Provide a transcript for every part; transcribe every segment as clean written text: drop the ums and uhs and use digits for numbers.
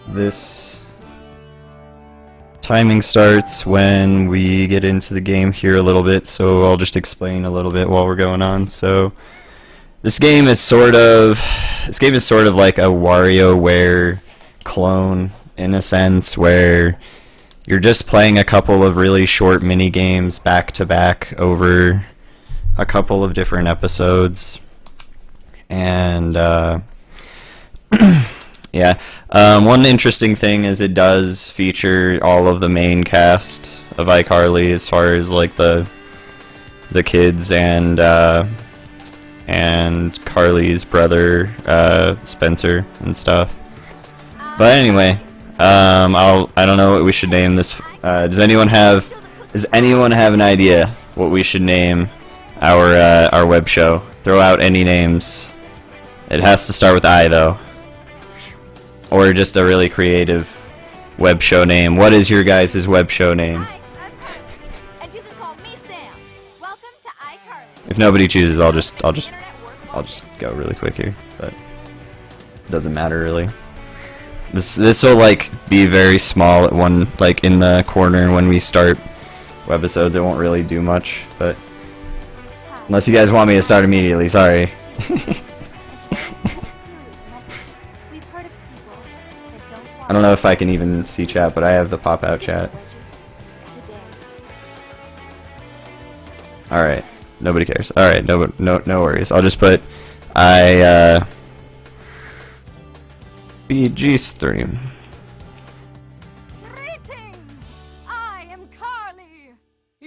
This timing starts when we get into the game here a little bit, so I'll just explain a little bit while we're going on. So this game is sort of like a WarioWare clone in a sense, where you're just playing a couple of really short mini games back to back over a couple of different episodes. And yeah, one interesting thing is it does feature all of the main cast of iCarly, as far as like the kids and Carly's brother Spencer and stuff. But anyway, I don't know what we should name this. Does anyone have an idea what we should name our web show? Throw out any names. It has to start with I, though. Or just a really creative web show name. What is your guys' web show name? Hi, I'm and you can call me Sam. Welcome to iCarly. If nobody chooses, I'll just go really quick here, but it doesn't matter really. This will like be very small at one, like in the corner when we start webisodes. It won't really do much, but unless you guys want me to start immediately, sorry. I don't know if I can even see chat, but I have the pop-out chat. Alright, nobody cares. Alright, no worries. I'll just put BG stream.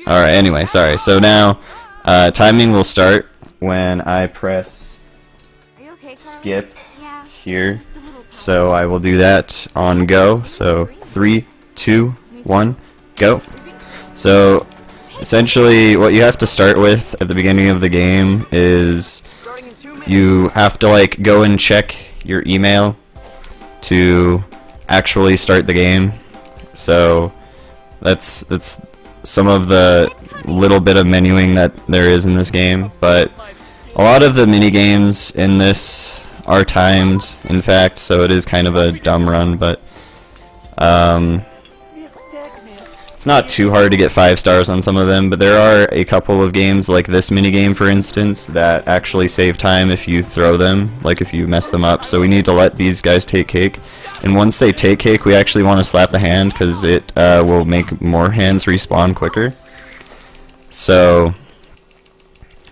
Alright, anyway, sorry. So now, timing will start when I press skip here. So I will do that on go. So 3, 2, 1, go. So essentially what you have to start with at the beginning of the game is you have to like go and check your email to actually start the game. So that's some of the little bit of menuing that there is in this game, but a lot of the mini games in this are timed, in fact, so it is kind of a dumb run, but it's not too hard to get 5 stars on some of them, but there are a couple of games, like this minigame for instance, that actually save time if you throw them, like if you mess them up, so we need to let these guys take cake, and once they take cake we actually want to slap the hand, because it will make more hands respawn quicker. So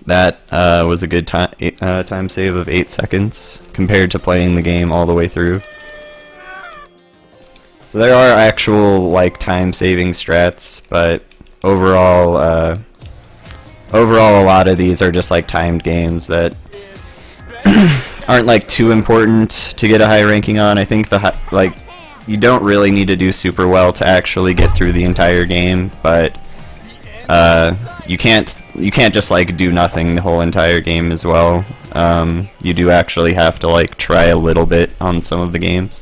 that was a good time save of 8 seconds compared to playing the game all the way through. So there are actual like time saving strats, but overall a lot of these are just like timed games that aren't like too important to get a high ranking on. I think like you don't really need to do super well to actually get through the entire game, but you can't just like do nothing the whole entire game as well. You do actually have to like try a little bit on some of the games.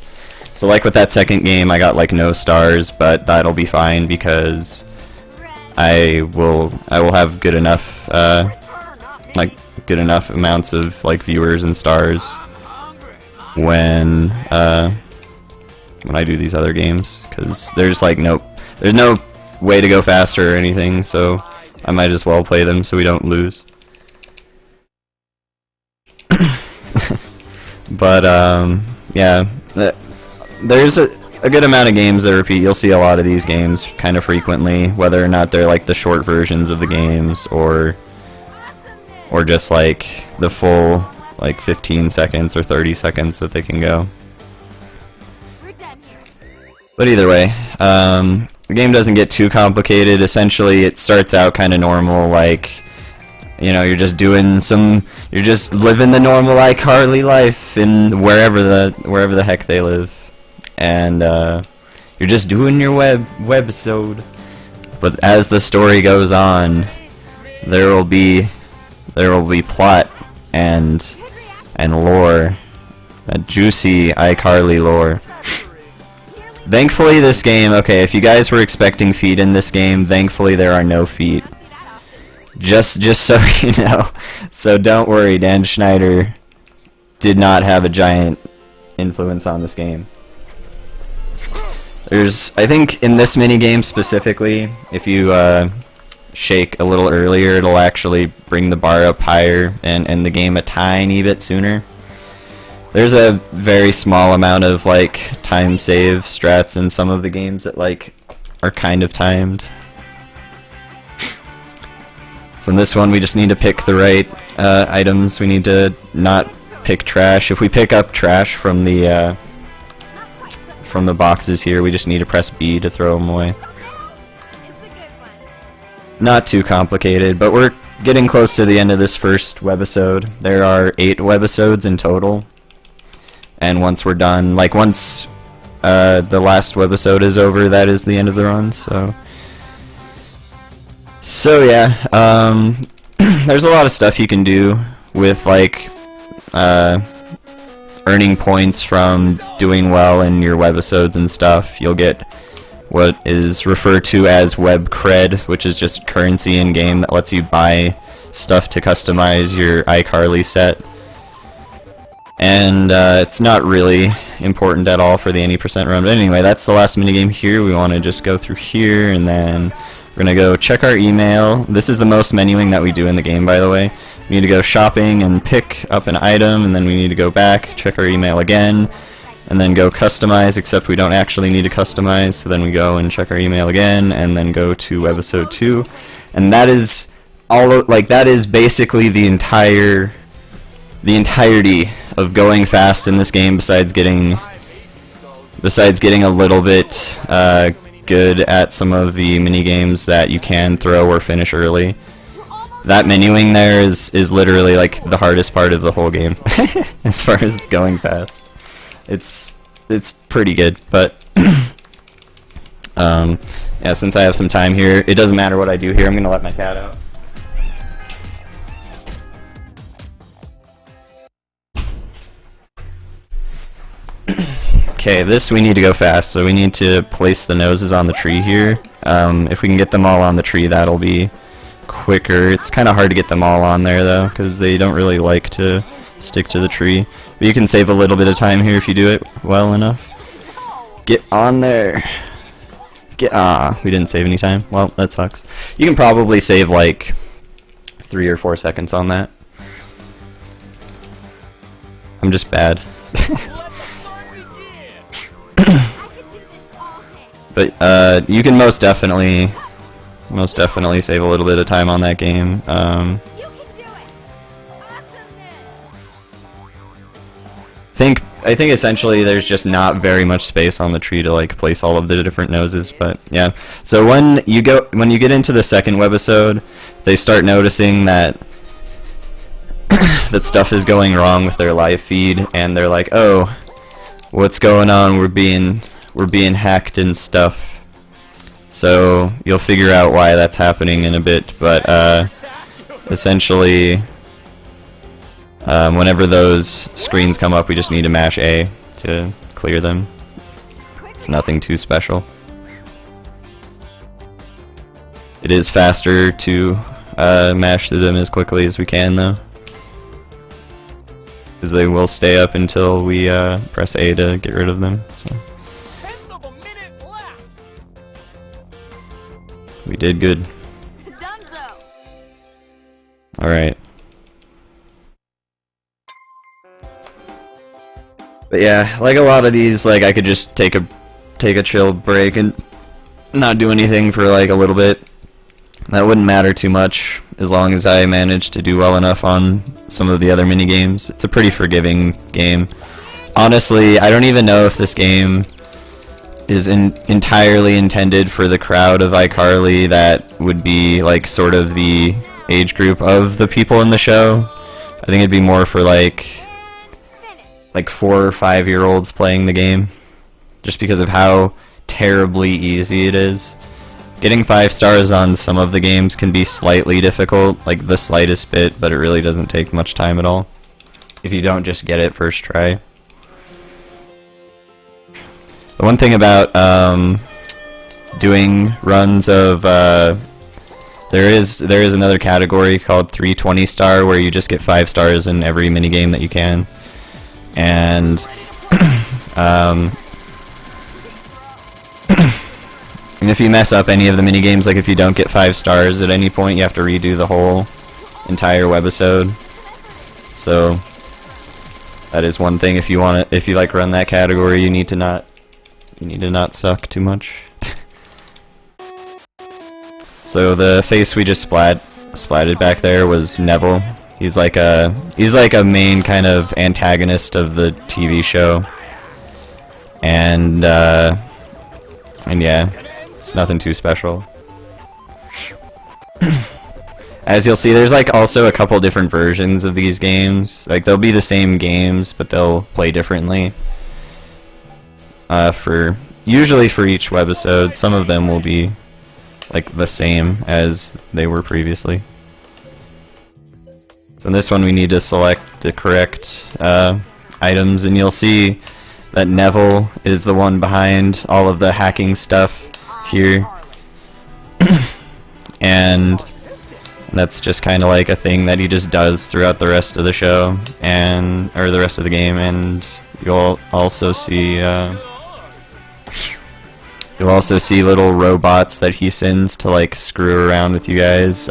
So like with that second game I got like no stars, but that'll be fine because I will have good enough good enough amounts of like viewers and stars when I do these other games, because there's no way to go faster or anything, so I might as well play them so we don't lose. But yeah, there's a good amount of games that repeat. You'll see a lot of these games kind of frequently, whether or not they're like the short versions of the games or just like the full like 15 seconds or 30 seconds that they can go. But either way, the game doesn't get too complicated. Essentially, it starts out kind of normal, like, you know, you're just living the normal iCarly life in wherever the heck they live, and you're just doing your webisode. But as the story goes on, there will be plot and lore, that juicy iCarly lore. Thankfully this game, okay, if you guys were expecting feet in this game, thankfully there are no feet. Just so you know. So don't worry, Dan Schneider did not have a giant influence on this game. I think in this minigame specifically, if you shake a little earlier, it'll actually bring the bar up higher and end the game a tiny bit sooner. There's a very small amount of like time save strats in some of the games that like are kind of timed. So in this one we just need to pick the right items. We need to not pick trash. If we pick up trash from the boxes here, we just need to press B to throw them away. Not too complicated, but we're getting close to the end of this first webisode. There are 8 webisodes in total. And once we're done, like once the last webisode is over, that is the end of the run, so yeah, there's a lot of stuff you can do with like earning points from doing well in your webisodes and stuff. You'll get what is referred to as web cred, which is just currency in game that lets you buy stuff to customize your iCarly set. And it's not really important at all for the any percent run. But anyway, that's the last minigame here. We want to just go through here, and then we're going to go check our email. This is the most menuing that we do in the game, by the way. We need to go shopping and pick up an item, and then we need to go back, check our email again, and then go customize, except we don't actually need to customize. So then we go and check our email again, and then go to webisode 2. And that is all, like, that is basically the entirety of going fast in this game, besides getting a little bit good at some of the mini games that you can throw or finish early. That menuing there is literally like the hardest part of the whole game as far as going fast. It's pretty good, but yeah, since I have some time here, it doesn't matter what I do here. I'm gonna let my cat out. Okay, this we need to go fast, so we need to place the noses on the tree here. If we can get them all on the tree, that'll be quicker. It's kind of hard to get them all on there, though, because they don't really like to stick to the tree. But you can save a little bit of time here if you do it well enough. Get on there. We didn't save any time. Well, that sucks. You can probably save, like, 3 or 4 seconds on that. I'm just bad. But you can most definitely save a little bit of time on that game. You can do it. Awesomeness. I think essentially there's just not very much space on the tree to like place all of the different noses, but yeah. So when you get into the second webisode, they start noticing that that stuff is going wrong with their live feed, and they're like, "Oh, what's going on? We're being hacked and stuff." So you'll figure out why that's happening in a bit, but essentially whenever those screens come up, we just need to mash A to clear them. It's nothing too special. It is faster to mash through them as quickly as we can, though, because they will stay up until we press A to get rid of them. So we did good. Alright. But yeah, like a lot of these, like I could just take a chill break and not do anything for like a little bit. That wouldn't matter too much as long as I manage to do well enough on some of the other mini games. It's a pretty forgiving game. Honestly, I don't even know if this game is entirely intended for the crowd of iCarly that would be like sort of the age group of the people in the show. I think it'd be more for like 4 or 5 year olds playing the game, just because of how terribly easy it is. Getting 5 stars on some of the games can be slightly difficult, like the slightest bit, but it really doesn't take much time at all if you don't just get it first try. The one thing about doing runs of there is another category called 320 star, where you just get 5 stars in every minigame that you can, and And if you mess up any of the minigames, like if you don't get 5 stars at any point, you have to redo the whole entire webisode. So that is one thing. If you want to, if you like run that category, you need to not suck too much. So the face we just splatted back there was Neville. He's like a main kind of antagonist of the TV show, and yeah, it's nothing too special. As you'll see, there's like also a couple different versions of these games. Like they'll be the same games, but they'll play differently. Usually for each webisode, some of them will be like the same as they were previously. So in this one, we need to select the correct items, and you'll see that Neville is the one behind all of the hacking stuff here. And that's just kind of like a thing that he just does throughout the rest of the show, or the rest of the game. And you'll also see little robots that he sends to like screw around with you guys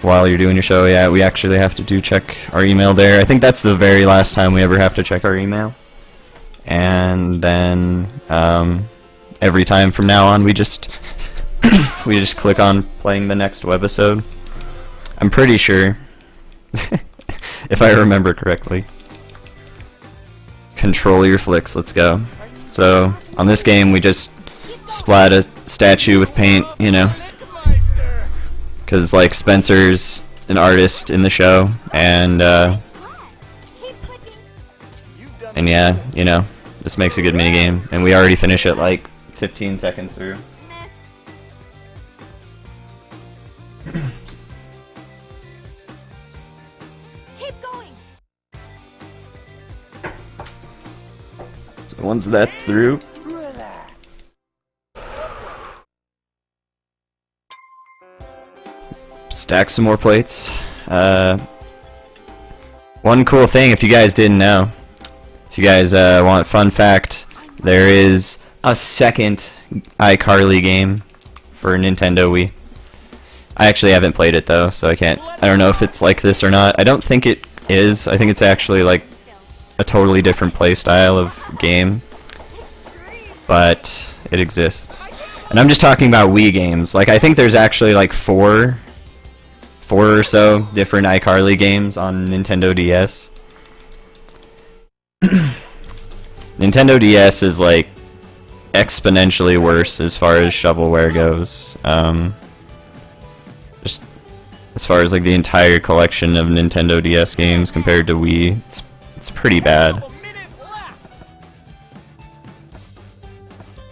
while you're doing your show. Yeah, we actually have to check our email there. I think that's the very last time we ever have to check our email. And then every time from now on, we just click on playing the next webisode. I'm pretty sure, if I remember correctly. Control your flicks. Let's go. So on this game, we just splat a statue with paint, you know, because like Spencer's an artist in the show, and yeah, you know, this makes a good minigame, and we already finish it like 15 seconds through. Keep going. So once that's through, stack some more plates. One cool thing, if you guys didn't know, if you guys want a fun fact, there is a second iCarly game for Nintendo Wii. I actually haven't played it though, so I don't know if it's like this or not. I don't think it is. I think it's actually like a totally different play style of game, but it exists. And I'm just talking about Wii games. Like I think there's actually like four or so different iCarly games on Nintendo DS. Nintendo DS is like exponentially worse as far as shovelware goes. Just as far as like the entire collection of Nintendo DS games compared to Wii, it's pretty bad.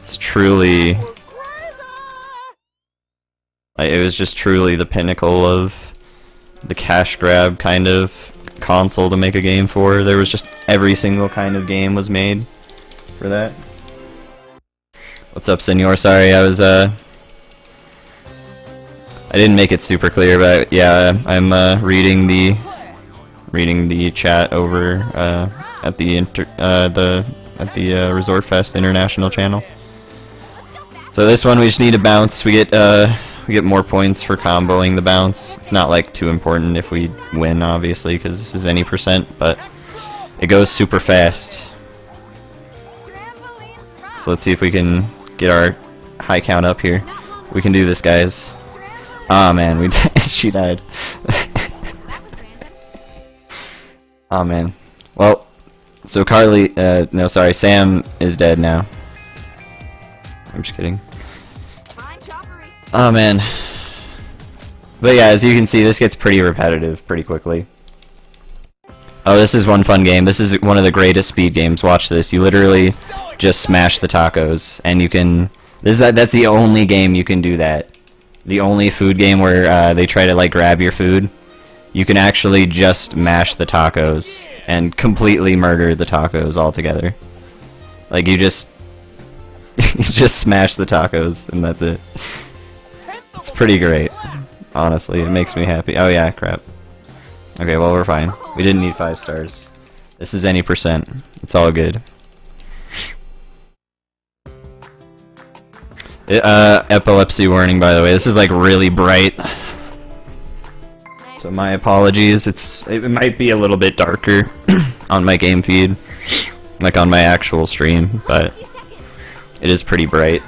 It's truly, it was just truly the pinnacle of the cash grab kind of console to make a game for. There was just every single kind of game was made for that. What's up, Senor? Sorry, I didn't make it super clear, but yeah, I'm reading the chat over at the Resort Fest International channel. So this one we just need to bounce. We get more points for comboing the bounce. It's not like too important if we win, obviously, because this is any percent, but it goes super fast. So let's see if we can get our high count up here. We can do this, guys. Aw, man, she died. Aw, man. Well, so Sam is dead now. I'm just kidding. Oh man. But yeah, as you can see, this gets pretty repetitive pretty quickly. Oh, this is one fun game. This is one of the greatest speed games. Watch this. You literally just smash the tacos, and you can. That's the only game you can do that. The only food game where they try to like grab your food. You can actually just mash the tacos and completely murder the tacos altogether. Like you just you just smash the tacos, and that's it. It's pretty great, honestly. It makes me happy. Oh yeah, crap. Okay, well we're fine. We didn't need 5 stars. This is any percent. It's all good. Epilepsy warning, by the way. This is like really bright. So my apologies. It might be a little bit darker on my game feed, like on my actual stream, but it is pretty bright.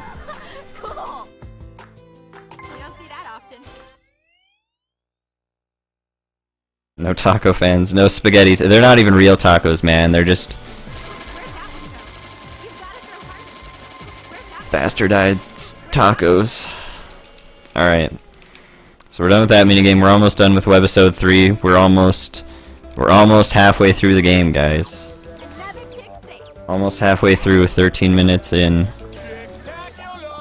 Cool. You don't see that often. No taco fans, no spaghetti. They're not even real tacos, man. They're just bastardized tacos. Alright. So we're done with that minigame. We're almost done with webisode 3. We're almost halfway through the game, guys. Almost halfway through, 13 minutes in.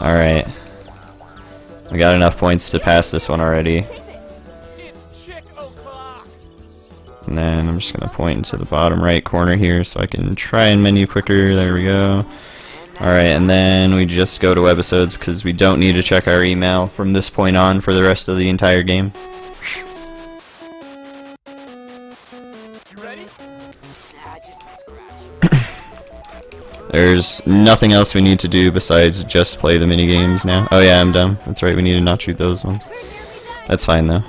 Alright. We got enough points to pass this one already. And then I'm just going to point into the bottom right corner here so I can try and menu quicker. There we go. Alright, and then we just go to webisodes because we don't need to check our email from this point on for the rest of the entire game. You ready? There's nothing else we need to do besides just play the minigames now. Oh yeah, I'm dumb. That's right, we need to not shoot those ones. That's fine though.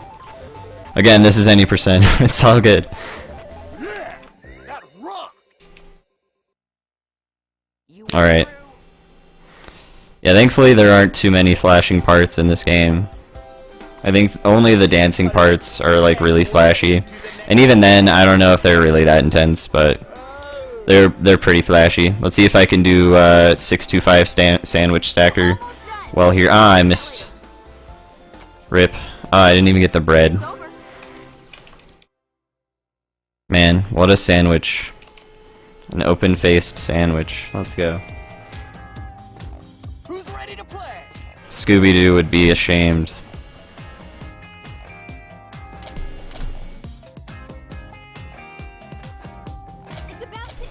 Again, this is any percent. It's all good. Alright. Yeah, thankfully there aren't too many flashing parts in this game. I think only the dancing parts are like really flashy. And even then, I don't know if they're really that intense, but they're pretty flashy. Let's see if I can do 625 sandwich stacker while here. Ah, I missed. Rip. Ah, I didn't even get the bread. Man, what a sandwich. An open-faced sandwich. Let's go. Who's ready to play? Scooby-Doo would be ashamed. It's about to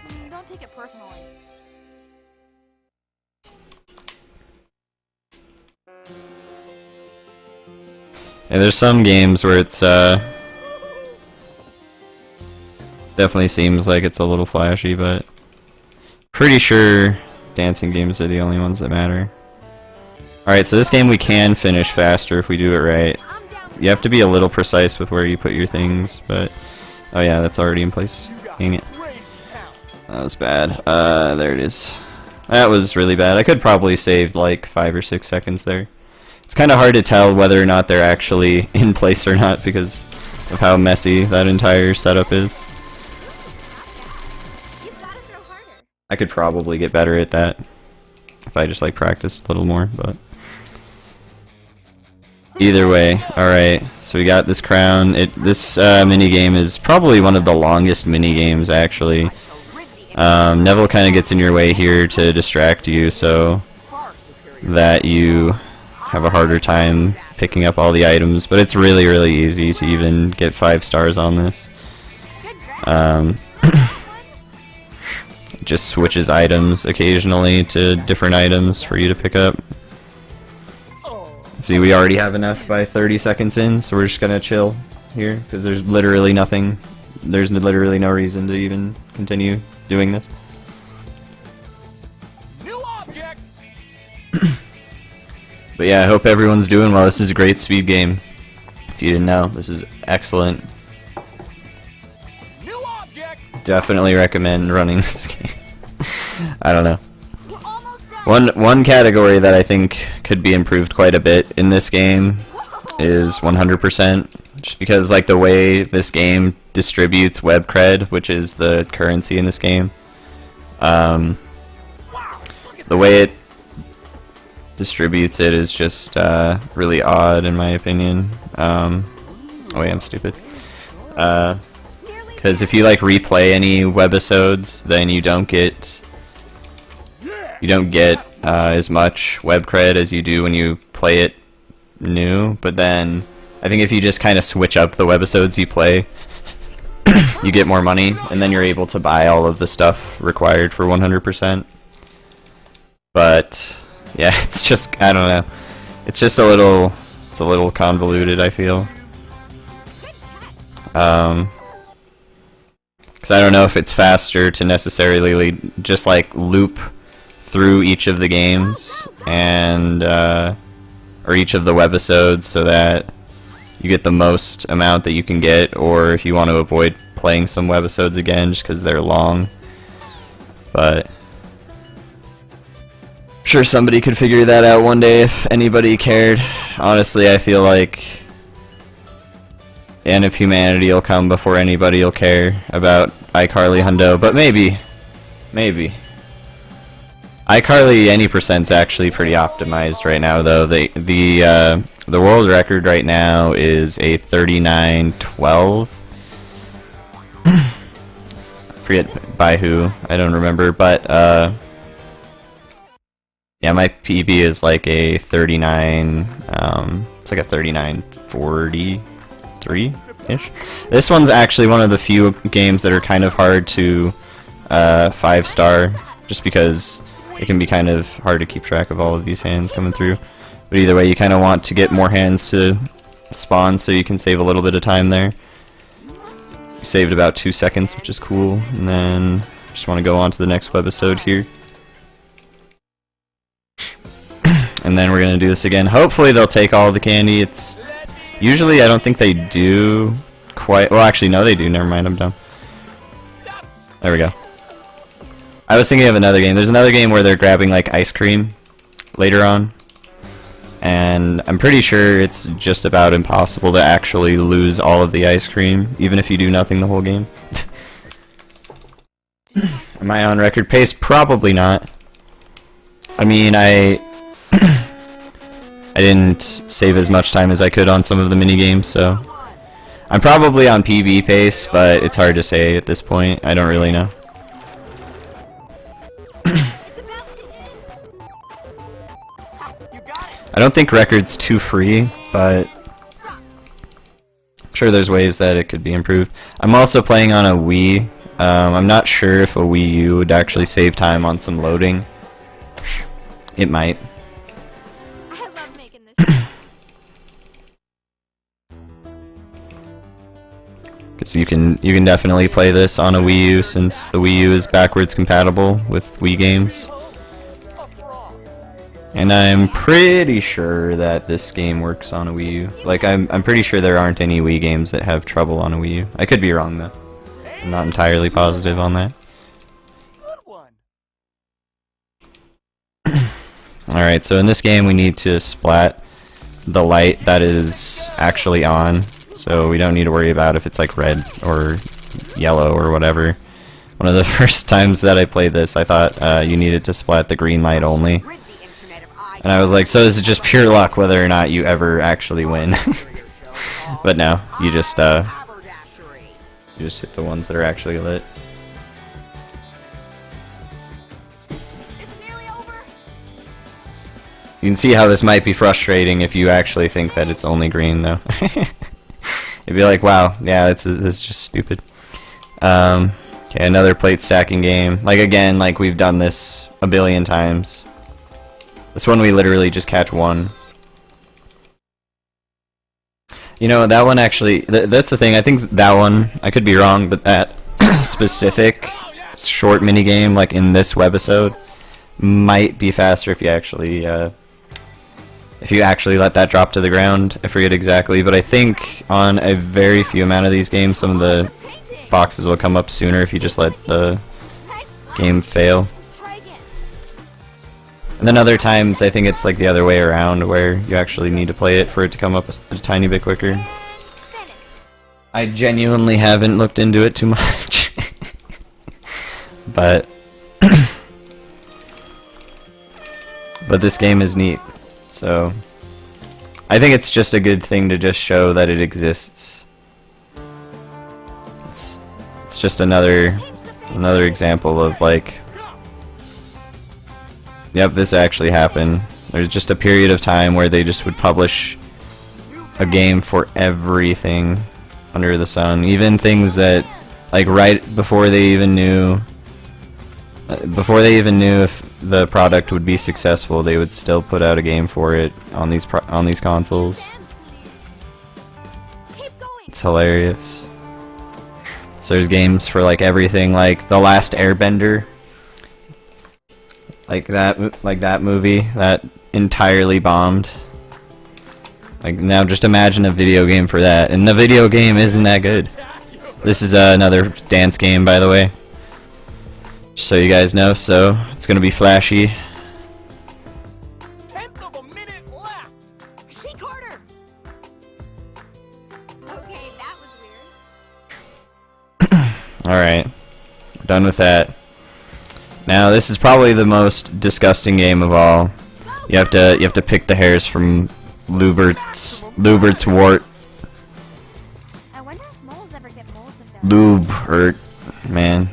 end. Don't take it personally. Yeah, there's some games where it's definitely seems like it's a little flashy, but pretty sure dancing games are the only ones that matter. Alright, so this game we can finish faster if we do it right. You have to be a little precise with where you put your things, but oh yeah, that's already in place. Dang it. That was bad. There it is. That was really bad. I could probably save like 5 or 6 seconds there. It's kind of hard to tell whether or not they're actually in place or not because of how messy that entire setup is. You've got to throw harder. I could probably get better at that if I just like practiced a little more, but either way. Alright, so we got this crown. This mini game is probably one of the longest mini games actually. Neville kind of gets in your way here to distract you so that you have a harder time picking up all the items, but it's really, really easy to even get 5 stars on this. Good grab. It just switches items occasionally to different items for you to pick up. See, we already have enough by 30 seconds in, so we're just gonna chill here, because there's literally nothing, there's literally no reason to even continue doing this. New object. But yeah, I hope everyone's doing well. This is a great speed game. If you didn't know, this is excellent. New object. Definitely recommend running this game. I don't know. You're almost done. One category that I think could be improved quite a bit in this game is 100%. Just because like the way this game distributes web cred, which is the currency in this game, the way it distributes it is just really odd in my opinion. Oh wait, I'm stupid. Because if you like replay any webisodes, then you don't get as much web cred as you do when you play it new. But then I think if you just kind of switch up the webisodes you play, you get more money, and then you're able to buy all of the stuff required for 100%. But yeah, it's just, I don't know. It's just a little convoluted, I feel. Because I don't know if it's faster to necessarily just like loop through each of the games and or each of the webisodes so that you get the most amount that you can get, or if you want to avoid playing some webisodes again just because they're long. But I'm sure somebody could figure that out one day if anybody cared. Honestly, I feel like the end of humanity will come before anybody will care about iCarly Hundo, but maybe. iCarly any percent's actually pretty optimized right now, though. The world record right now is a 39:12. Forget by who, I don't remember, but yeah, my PB is like a 39. It's like a 39:43-ish. This one's actually one of the few games that are kind of hard to 5-star, just because it can be kind of hard to keep track of all of these hands coming through. But either way, you kind of want to get more hands to spawn so you can save a little bit of time there. We saved about 2 seconds, which is cool. And then just want to go on to the next webisode here. And then we're going to do this again. Hopefully they'll take all the candy. It's usually, I don't think they do quite. Well, actually, no, they do. Never mind, I'm dumb. There we go. I was thinking of another game. There's another game where they're grabbing like ice cream later on. And I'm pretty sure it's just about impossible to actually lose all of the ice cream, even if you do nothing the whole game. Am I on record pace? Probably not. I mean, I didn't save as much time as I could on some of the mini games, so I'm probably on PB pace, but it's hard to say at this point. I don't really know. I don't think record's too free, but I'm sure there's ways that it could be improved. I'm also playing on a Wii. I'm not sure if a Wii U would actually save time on some loading. It might. I love making this show. Because you can definitely play this on a Wii U, since the Wii U is backwards compatible with Wii games. And I'm pretty sure that this game works on a Wii U. Like, I'm pretty sure there aren't any Wii games that have trouble on a Wii U. I could be wrong, though. I'm not entirely positive on that. Alright, so in this game we need to splat the light that is actually on. So we don't need to worry about if it's like red or yellow or whatever. One of the first times that I played this, I thought you needed to splat the green light only. And I was like, so this is just pure luck whether or not you ever actually win. But no, you just hit the ones that are actually lit. It's nearly over. You can see how this might be frustrating if you actually think that it's only green, though. You'd be like, wow, yeah, this is just stupid. Okay, another plate stacking game. Like, again, like we've done this a billion times. This one we literally just catch one. You know, that one actually, that's the thing, I think that one, I could be wrong, but that specific short minigame, like in this webisode, might be faster if you actually let that drop to the ground. I forget exactly, but I think on a very few amount of these games, some of the boxes will come up sooner if you just let the game fail. And then other times, I think it's like the other way around, where you actually need to play it for it to come up a tiny bit quicker. I genuinely haven't looked into it too much. But this game is neat. So I think it's just a good thing to just show that it exists. It's just another example of like, yep, this actually happened. There's just a period of time where they just would publish a game for everything under the sun, even things that, like, right before they even knew if the product would be successful, they would still put out a game for it on these consoles. It's hilarious. So there's games for like everything, like The Last Airbender, like that movie that entirely bombed. Like now, just imagine a video game for that, and the video game isn't that good. This is another dance game, by the way, just so you guys know. So it's gonna be flashy. Tenth of a minute left. She Carter. Okay, that was weird. Alright, done with that. Now this is probably the most disgusting game of all. You have to pick the hairs from Lubert's wart. I wonder if moles ever get moles of their Lubert, man.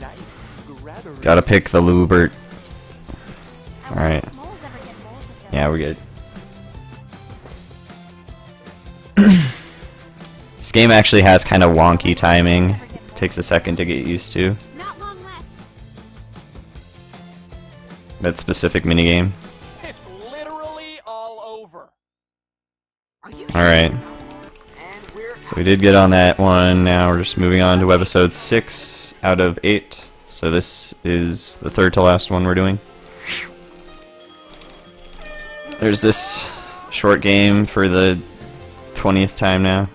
Nice. Grabber. Gotta pick the Lubert. I wonder Alright. if moles ever get moles of their Yeah, we're good. This game actually has kind of wonky timing. It takes a second to get used to. Not long left. That specific minigame. It's literally all over. Alright. So we did get on that one. Now we're just moving on to episode 6 out of 8. So this is the third to last one we're doing. There's this short game for the 20th time now.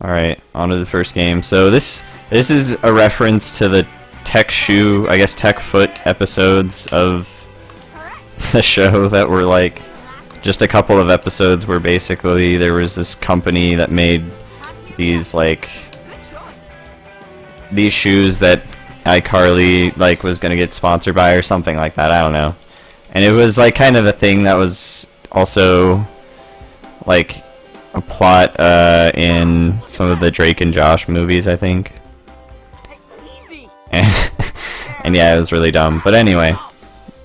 Alright, on to the first game. So this is a reference to the Tech Shoe, I guess Tech Foot episodes of Correct. the show that were like just a couple of episodes where basically there was this company that made these like these shoes that iCarly like was gonna get sponsored by or something like that. I don't know. And it was like kind of a thing that was also like a plot in some of the Drake and Josh movies, I think. Easy. And yeah, it was really dumb. But anyway,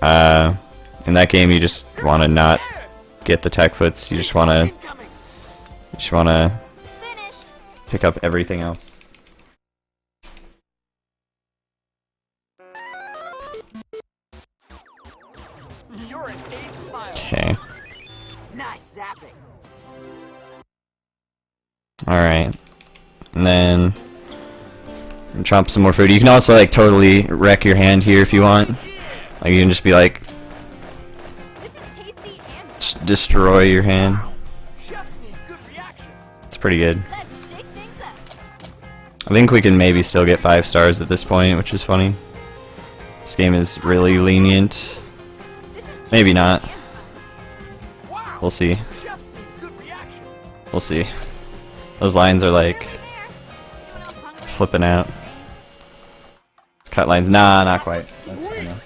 in that game you just want to not get the tech foots. You just want to Finished. pick up everything else. You're an ace pilot. Okay. Nice zapping. Alright. And then chomp some more food. You can also like totally wreck your hand here if you want. Like you can just be like This is tasty and just destroy your hand. Chefs need good reactions. It's pretty good. let's shake things up. I think we can maybe still get 5 stars at this point, which is funny. This game is really lenient. This is Maybe not. tasty and fun. Wow. We'll see. Chefs need good reactions. We'll see. Those lines are like There. Anyone else hungry? flipping out. It's cut lines. Nah, not quite. That's enough.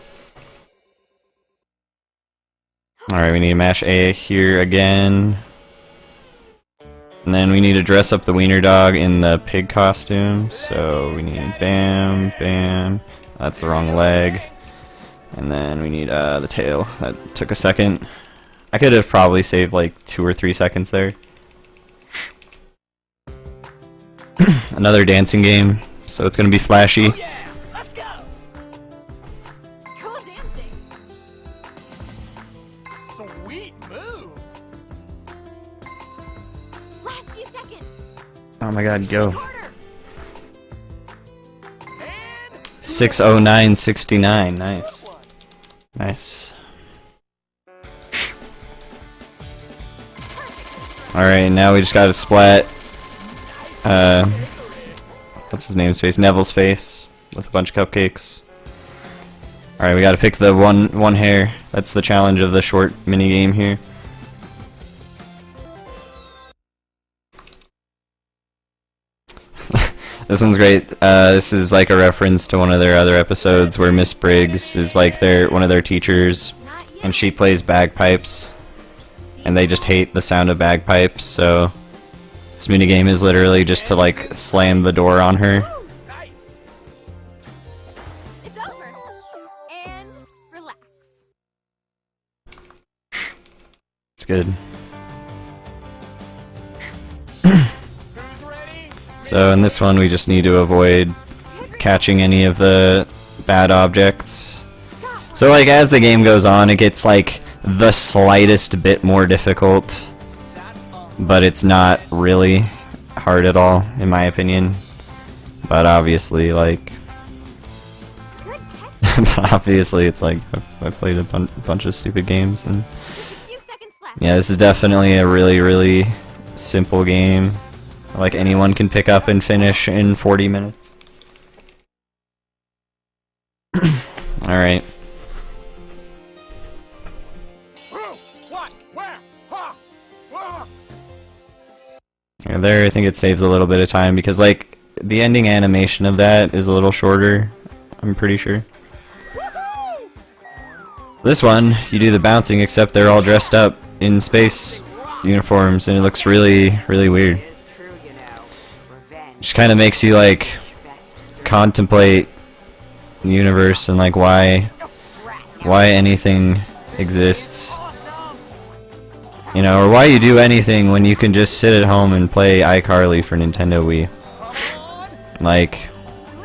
Alright, we need to mash A here again. And then we need to dress up the wiener dog in the pig costume. So we need bam, bam. That's the wrong leg. And then we need the tail. That took a second. I could have probably saved like 2 or 3 seconds there. Another dancing game. So it's gonna be flashy. Yeah. Let's go. Cool dancing. Sweet moves. Last few seconds. Oh my god, go. Carter. And 6:09:69. Nice. good one. Nice. Alright, now we just gotta splat what's his name's face? Neville's face with a bunch of cupcakes. Alright, we gotta pick the one hair. That's the challenge of the short mini game here. This one's great. This is like a reference to one of their other episodes where Miss Briggs is like one of their teachers, Not yet. and she plays bagpipes, and they just hate the sound of bagpipes. So this minigame is literally just to like slam the door on her. Nice. It's over. And relax. It's good. Who's ready? So in this one, we just need to avoid catching any of the bad objects. So like as the game goes on, it gets like the slightest bit more difficult, That's but it's not really hard at all, in my opinion. But obviously, like, Good catch. obviously, it's like I played a bunch of stupid games, and A few seconds left. yeah, this is definitely a really simple game. Like anyone can pick up and finish in 40 minutes. All right. Who? What? Where? Huh? Ah! Yeah, there, I think it saves a little bit of time because, like, the ending animation of that is a little shorter. I'm pretty sure. Woohoo! This one, you do the bouncing, except they're all dressed up in space uniforms, and it looks really weird. Is true, you know. Revenge. Just kind of makes you like Best contemplate the universe and like why anything exists. You know, or why you do anything when you can just sit at home and play iCarly for Nintendo Wii. Like,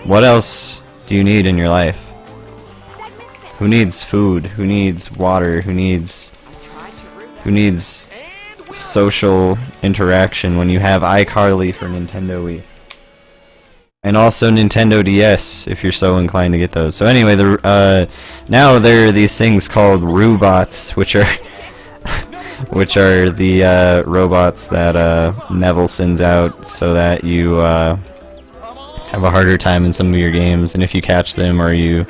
what else do you need in your life? Who needs food? Who needs water? Who needs social interaction when you have iCarly for Nintendo Wii? And also Nintendo DS, if you're so inclined to get those. So anyway, now there are these things called Rubots, which are which are the robots that Neville sends out so that you have a harder time in some of your games. And if you catch them or you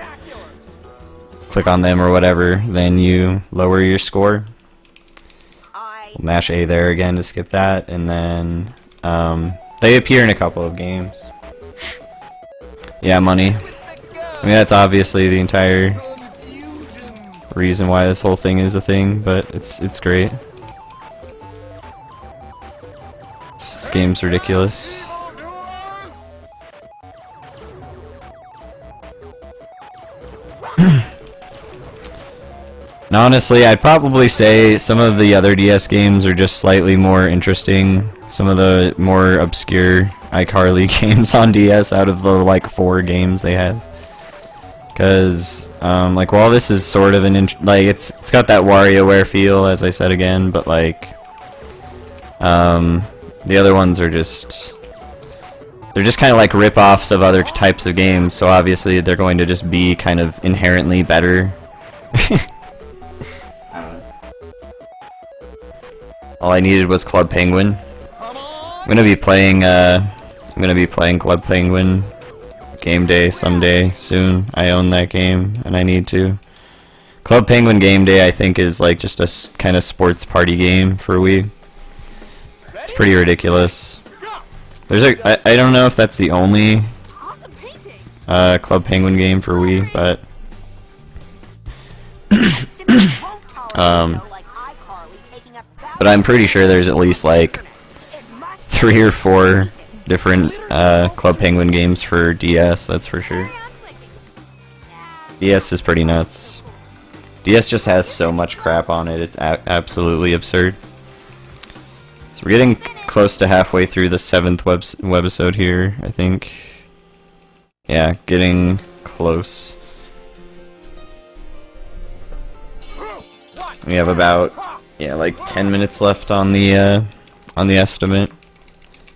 click on them or whatever, then you lower your score. Mash A there again to skip that, and then they appear in a couple of games. Yeah, money. I mean, that's obviously the entire reason why this whole thing is a thing, but it's great. This game's ridiculous. And honestly, I'd probably say some of the other DS games are just slightly more interesting. Some of the more obscure iCarly games on DS out of the like 4 games they have. Because, like, while this is sort of an like it's got that WarioWare feel, as I said again, but like, the other ones are just they're just kind of like rip-offs of other types of games. So obviously they're going to just be kind of inherently better. All I needed was Club Penguin. I'm gonna be playing Club Penguin Game Day someday soon. I own that game and I need to. Club Penguin Game Day I think is like just a kind of sports party game for Wii. It's pretty ridiculous. There's I don't know if that's the only Club Penguin game for Wii, but but I'm pretty sure there's at least like 3 or 4 different Club Penguin games for DS, that's for sure. DS is pretty nuts. DS just has so much crap on it, it's absolutely absurd. So we're getting close to halfway through the 7th webisode here, I think. Yeah, getting close. We have about, yeah, like 10 minutes left on the estimate.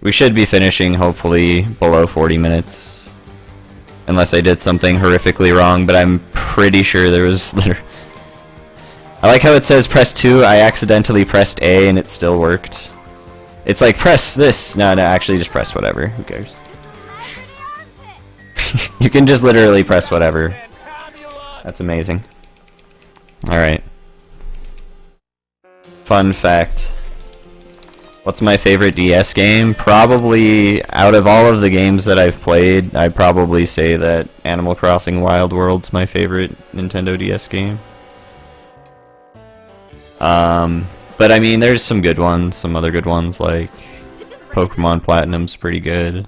We should be finishing hopefully below 40 minutes. Unless I did something horrifically wrong, but I'm pretty sure there was I like how it says press 2, I accidentally pressed A and it still worked. It's like press this. No, actually just press whatever. Who cares? You can just literally press whatever. That's amazing. Alright. Fun fact. What's my favorite DS game? Probably, out of all of the games that I've played, I'd probably say that Animal Crossing Wild World's my favorite Nintendo DS game. But I mean, there's some good ones, some other good ones, like Pokemon Platinum's pretty good.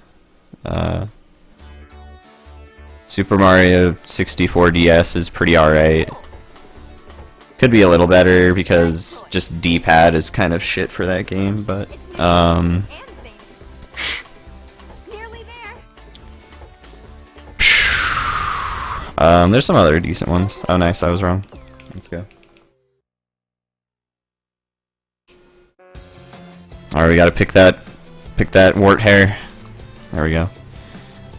Super Mario 64 DS is pretty alright. Could be a little better because just D-pad is kind of shit for that game, but there's some other decent ones. Oh nice, I was wrong. Let's go. Alright, we gotta pick that wart hair. There we go.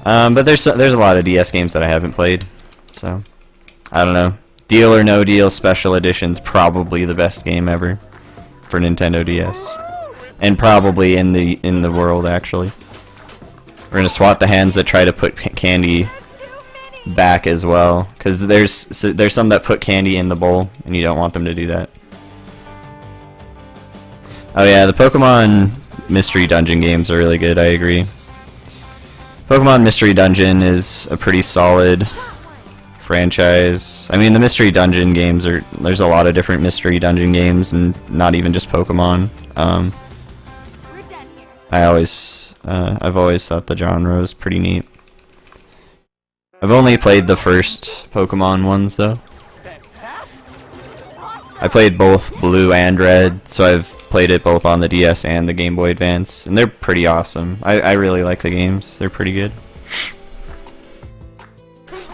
But there's a lot of DS games that I haven't played, so I don't know. Deal or No Deal Special Edition's probably the best game ever for Nintendo DS, and probably in the world actually. We're gonna swat the hands that try to put candy back as well, because there's some that put candy in the bowl, and you don't want them to do that. Oh yeah, the Pokemon Mystery Dungeon games are really good. I agree. Pokemon Mystery Dungeon is a pretty solid franchise. I mean, the Mystery Dungeon games there's a lot of different Mystery Dungeon games, and not even just Pokemon. We're done here. I've always thought the genre was pretty neat. I've only played the first Pokemon ones though. I played both Blue and Red, so I've played it both on the DS and the Game Boy Advance, and they're pretty awesome. I really like the games. They're pretty good.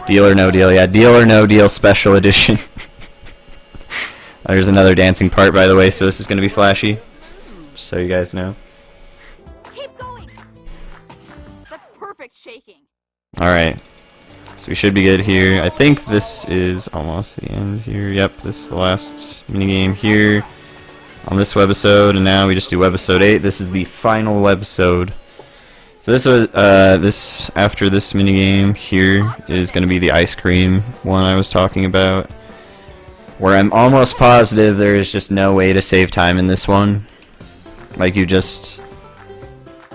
Deal or No Deal, yeah, Deal or No Deal Special Edition. There's another dancing part, by the way, so this is going to be flashy, just so you guys know. Keep going. That's perfect shaking. Alright, so we should be good here. I think this is almost the end here. Yep, this is the last minigame here on this webisode, and now we just do webisode 8. This is the final webisode. So this was this after this minigame here is going to be the ice cream one I was talking about, where I'm almost positive there is just no way to save time in this one. Like, you just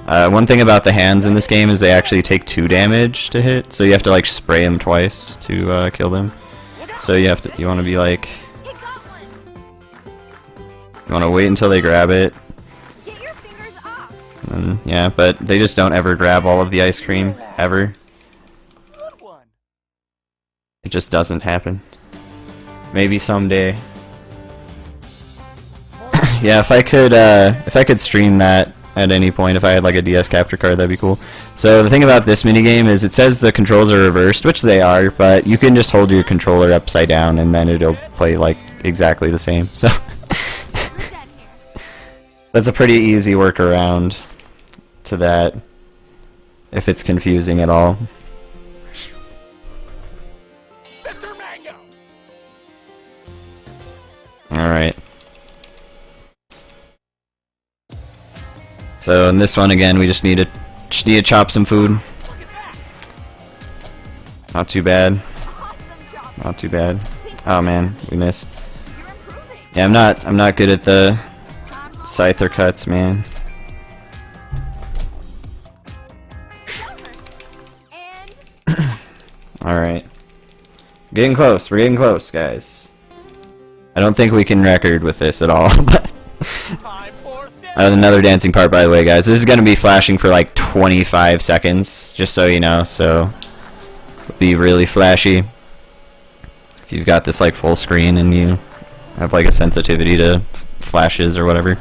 one thing about the hands in this game is they actually take 2 damage to hit, so you have to like spray them twice to kill them. So you want to be like, Hey, Goblin, you want to wait until they grab it. get your fingers off. And, yeah, but they just don't ever grab all of the ice cream, ever. Good one. It just doesn't happen. Maybe someday. Yeah, if I could stream that at any point, if I had like a DS capture card, that'd be cool. So the thing about this minigame is it says the controls are reversed, which they are, but you can just hold your controller upside down and then it'll play like exactly the same. So We're done here. that's a pretty easy workaround to that, if it's confusing at all. Mr. Mango. Alright. So in this one again, we just need to chop some food. Not too bad. Awesome job. Not too bad. Oh man, we missed. You're improving. Yeah, I'm not good at the scyther cuts, man. And Alright. Getting close, we're getting close, guys. I don't think we can record with this at all, but Time for another dancing part, by the way, guys. This is gonna be flashing for like 25 seconds, just so you know, so it'll be really flashy. If you've got this like full screen and you have like a sensitivity to flashes or whatever.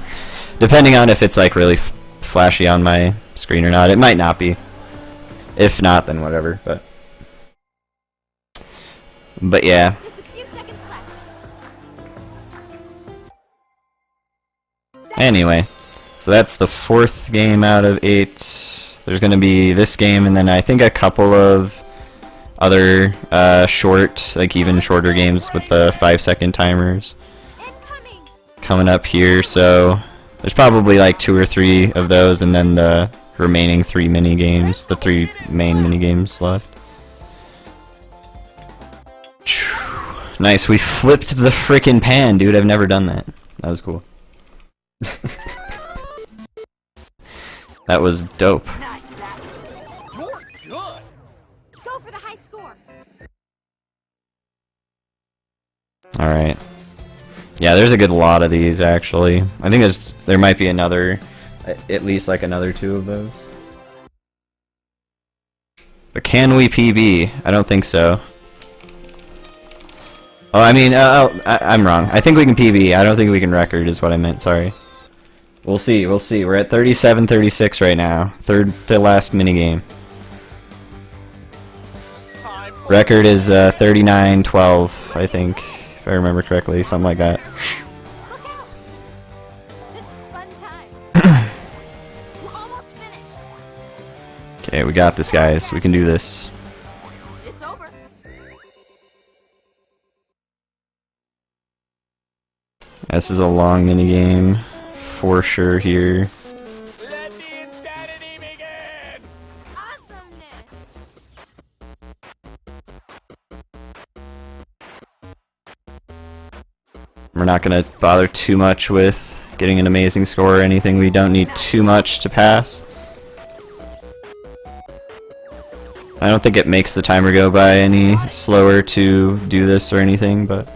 Depending on if it's like really flashy on my screen or not. It might not be. If not, then whatever, but yeah. just a few seconds left. Anyway, so that's the 4th game out of 8. There's gonna be this game, and then I think a couple of other short, like even shorter games with the 5-second timers Incoming. coming up here. So there's probably like 2 or 3 of those, and then the remaining 3 mini games, the 3 main mini games left. Nice, we flipped the frickin' pan, dude. I've never done that. That was cool. That was dope. Nice, Zach. You're good. Go for the high score. Alright. Yeah, there's a good lot of these, actually. I think there might be another, at least like another 2 of those. But can we PB? I don't think so. Oh, I mean, I'm wrong. I think we can PB. I don't think we can record is what I meant, sorry. We'll see, we'll see. We're at 37-36 right now. Third to last minigame. Time for Record is 39-12, I think, if I remember correctly, something like that. Look out. This is fun time. We're almost finished. Okay, we got this, guys. We can do this. It's over. This is a long mini game for sure here. Let the insanity begin! Awesomeness. We're not gonna bother too much with getting an amazing score or anything. We don't need too much to pass. I don't think it makes the timer go by any slower to do this or anything, but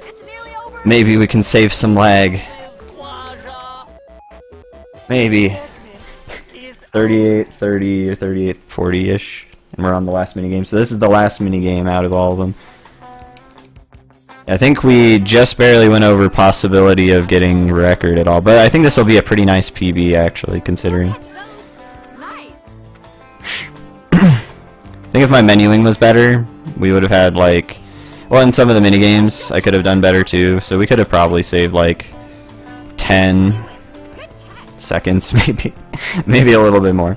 It's nearly over. maybe we can save some lag. Maybe 38, 30, or 38, 40-ish, and we're on the last minigame. So this is the last minigame out of all of them. I think we just barely went over possibility of getting record at all, but I think this will be a pretty nice PB actually, considering. Nice. I think if my menuing was better, we would have had like, well, in some of the minigames I could have done better too, so we could have probably saved like 10 seconds, maybe a little bit more.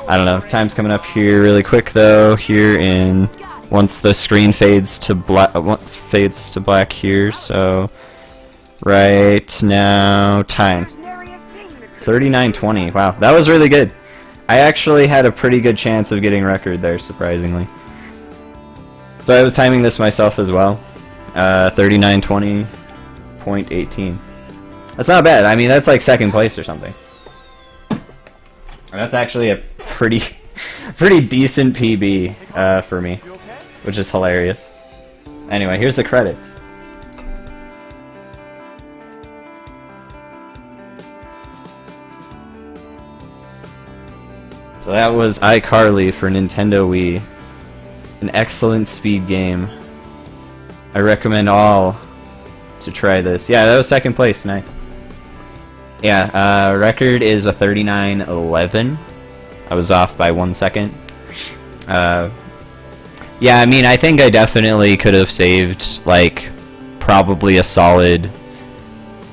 I don't know. Time's coming up here really quick though. Here in once the screen fades to black here. So right now, time 39:20. Wow, that was really good. I actually had a pretty good chance of getting record there, surprisingly. So I was timing this myself as well. 39:20.18. That's not bad. I mean, that's like second place or something. That's actually a pretty decent PB for me, which is hilarious. Anyway, here's the credits. So that was iCarly for Nintendo Wii. An excellent speed game. I recommend all to try this. Yeah, that was second place. Nice. Yeah, record is a 39:11. I was off by 1 second. Yeah, I mean, I think I definitely could have saved, like, probably a solid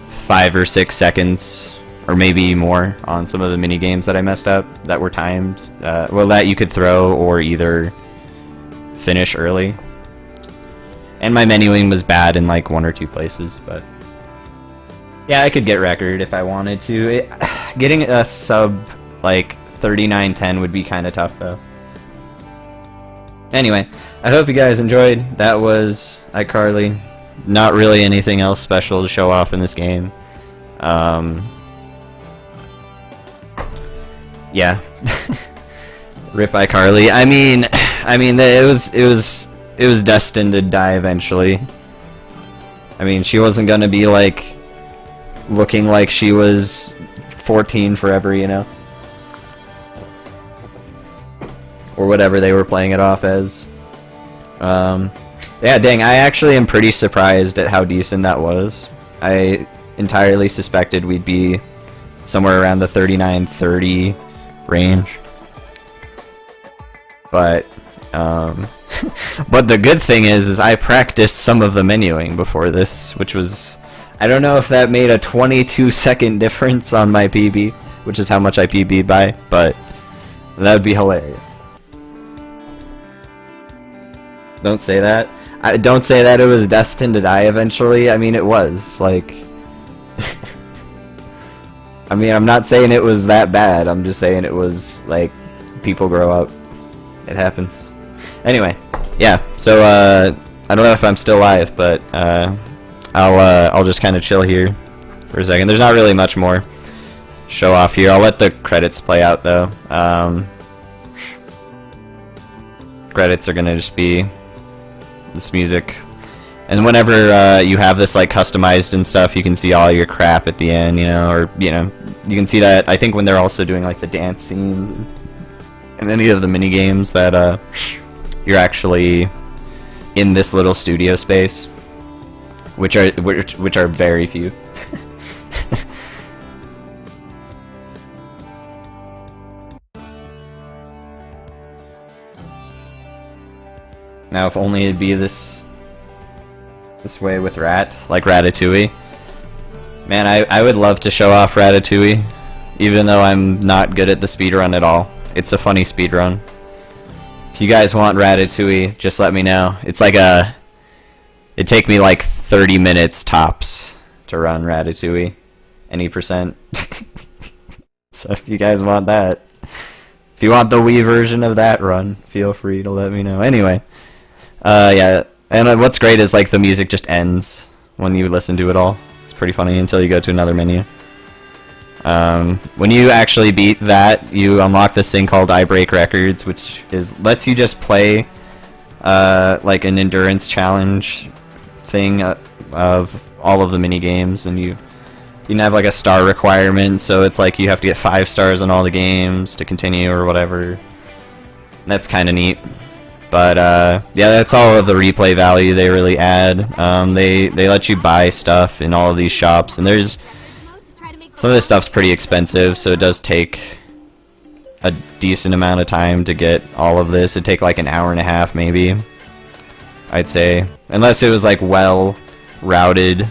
5 or 6 seconds, or maybe more, on some of the mini games that I messed up that were timed. Well, that you could throw or either finish early. And my menuing was bad in like 1 or 2 places, but yeah, I could get record if I wanted to. Getting a sub like 39:10 would be kind of tough though. Anyway, I hope you guys enjoyed. That was iCarly. Not really anything else special to show off in this game. Yeah. Rip iCarly. I mean, it was destined to die eventually. I mean, she wasn't gonna be like looking like she was 14 forever, you know, or whatever they were playing it off as. Yeah, dang, I actually am pretty surprised at how decent that was. I entirely suspected we'd be somewhere around the 39-30 range. But but the good thing is I practiced some of the menuing before this, which was, I don't know if that made a 22-second difference on my PB, which is how much I PB'd by, but that would be hilarious. Don't say that. Don't say that it was destined to die eventually. I mean, it was, like... I mean, I'm not saying it was that bad. I'm just saying it was, like, people grow up. It happens. Anyway, yeah, so, I don't know if I'm still live, but, I'll just kind of chill here for a second. There's not really much more show off here. I'll let the credits play out, though. Credits are gonna just be this music. And whenever you have this like customized and stuff, you can see all your crap at the end, you know, or, you know, you can see that, I think, when they're also doing like the dance scenes and any of the mini games that you're actually in this little studio space, which are very few. Now, if only it'd be this way with Rat, like Ratatouille. Man, I would love to show off Ratatouille, even though I'm not good at the speedrun at all. it's a funny speedrun. If you guys want Ratatouille, just let me know. It's like it'd take me like 30 minutes tops to run Ratatouille. Any percent. So if you guys want that, if you want the Wii version of that run, feel free to let me know. Anyway, yeah, and what's great is like the music just ends when you listen to it all. It's pretty funny until you go to another menu. When you actually beat that, you unlock this thing called I Break Records, which lets you just play like an endurance challenge thing of all of the mini games, and you can have like a star requirement, so it's like you have to get 5 stars on all the games to continue or whatever. That's kind of neat. But yeah, that's all of the replay value they really add. They let you buy stuff in all of these shops, and there's some of this stuff's pretty expensive, so it does take a decent amount of time to get all of this. It'd take like an hour and a half maybe, I'd say, unless it was like well routed.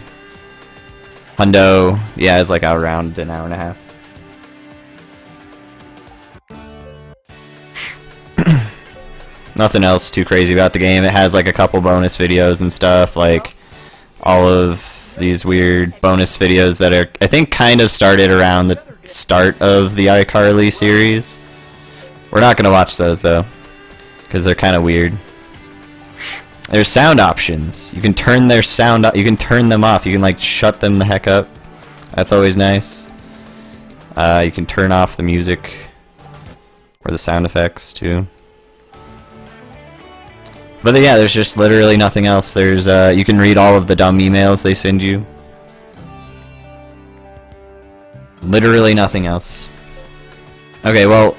Hundo, yeah, it's like around an hour and a half. Nothing else too crazy about the game. It has like a couple bonus videos and stuff, like all of these weird bonus videos that are, I think, kind of started around the start of the iCarly series. We're not gonna watch those though, because they're kind of weird. There's sound options. You can turn their sound up. You can turn them off. You can like shut them the heck up. That's always nice. You can turn off the music or the sound effects too. But yeah, there's just literally nothing else. There's you can read all of the dumb emails they send you. Literally nothing else. Okay, well,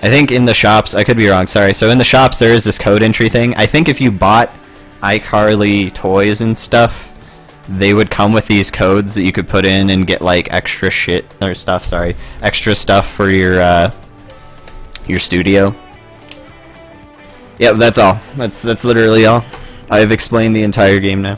I think in the shops, I could be wrong, sorry. So in the shops there is this code entry thing. I think if you bought iCarly toys and stuff, they would come with these codes that you could put in and get like extra shit or stuff, sorry. Extra stuff for your studio. Yep, that's all. That's literally all. I've explained the entire game now.